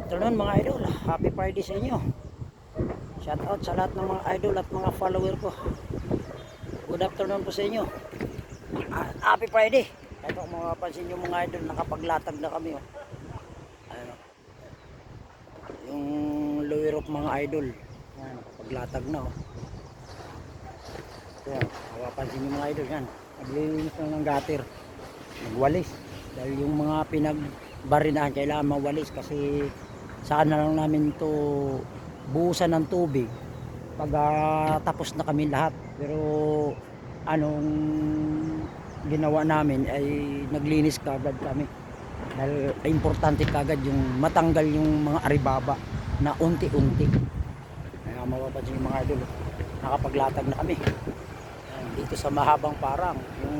afternoon mga idol, happy Friday sa inyo. Shout out sa lahat ng mga idol at mga follower ko. Good afternoon po sa inyo. Happy Friday. Ito kung mapapansin nyo mga idol, nakapaglatag na kami. Ano, yung lawyer of mga idol, nakapaglatag na. Yan, mapapansin nyo mga idol, yan. Naglilinis lang ng gutter, nagwalis. Dahil yung mga pinagbarinahan kailangan mawalis kasi saan na lang namin to buhusan ng tubig pag tapos na kami lahat. Pero anong ginawa namin ay naglinis kagad kami dahil importante kagad yung matanggal yung mga aribaba na unti-unti. Kaya mapapansin yung mga idol, nakapaglatag na kami dito sa mahabang parang. Yung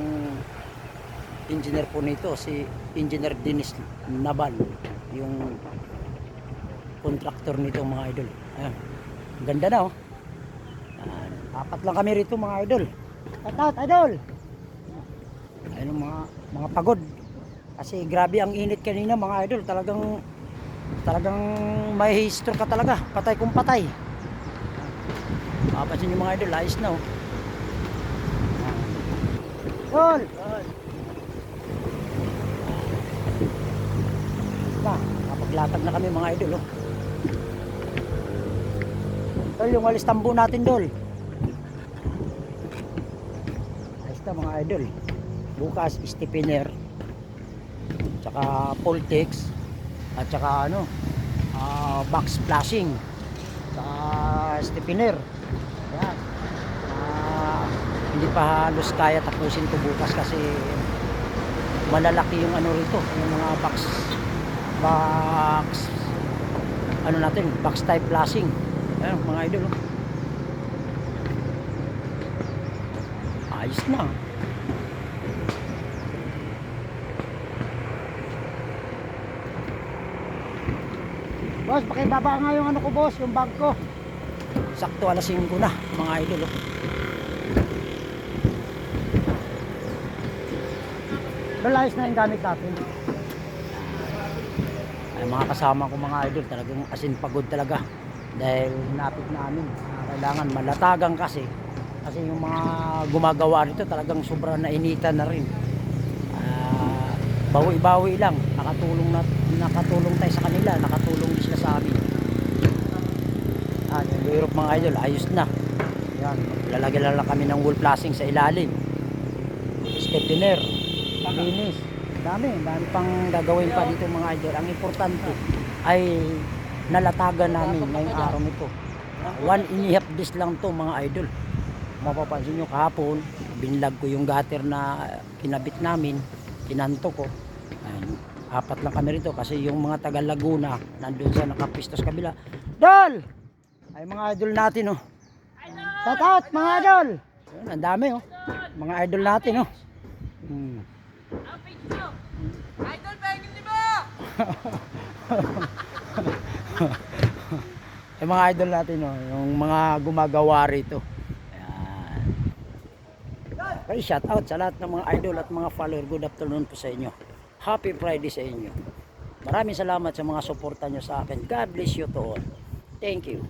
engineer po nito si Engineer Dennis Nabal, yung contractor nito mga idol. Ayan, ganda na oh. Apat lang kami rito mga idol. Shout out idol. Ayun mga pagod kasi grabe ang init kanina mga idol. Talagang may stroke ka talaga, patay kung patay. Mapapansin nyo mga idol, ayos na oh. Idol, kapaglatag na kami mga idol oh. Dol, yung walis tambo natin dol. Ayos na mga idol. Bukas stepiner, tsaka Poltex, at tsaka box flashing, tsaka stepiner. Ayan. Hindi pa halos kaya tapusin to bukas kasi malalaki yung rito, yung mga box natin, box type flashing. Ayan mga idol oh. Ayos na. Boss, pakibaba nga yung ko boss, yung bag ko. Sakto alas 5 na mga idol oh. Ayos na yung gamit natin. Ay, mga kasama ko mga idol, talagang asin pagod talaga dahil napit namin kailangan malatagan kasi yung mga gumagawa nito talagang sobrang nainitan na rin. Bawi-bawi lang, nakatulong tayo sa kanila, nakatulong din sila sa amin. Yung Europe mga idol, ayos na. Yan, lalagyan lang kami ng wool flashing sa ilalim, stepiner, linis. Dami pang gagawin pa dito mga idol. Ang importante ay nalatagan namin ngayong araw nito. 1.5 days lang to mga idol. Mapapansin nyo kahapon binlag ko yung gutter na kinabit namin, kinanto ko. Ayun, 4 lang kami rito kasi yung mga taga Laguna nandun sa nakapistos kabila. Dol! Ay mga idol natin oh. Shout out mga idol. Ayun, ang dami oh. Mga idol natin oh. Idol, pahingin di ba? Yung mga idol natin oh, yung mga gumagawa rito. Ayan. Okay, shout out sa lahat ng mga idol at mga follower. Good afternoon po sa inyo. Happy Friday sa inyo. Maraming salamat sa mga suporta nyo sa akin. God bless you to all. Thank you.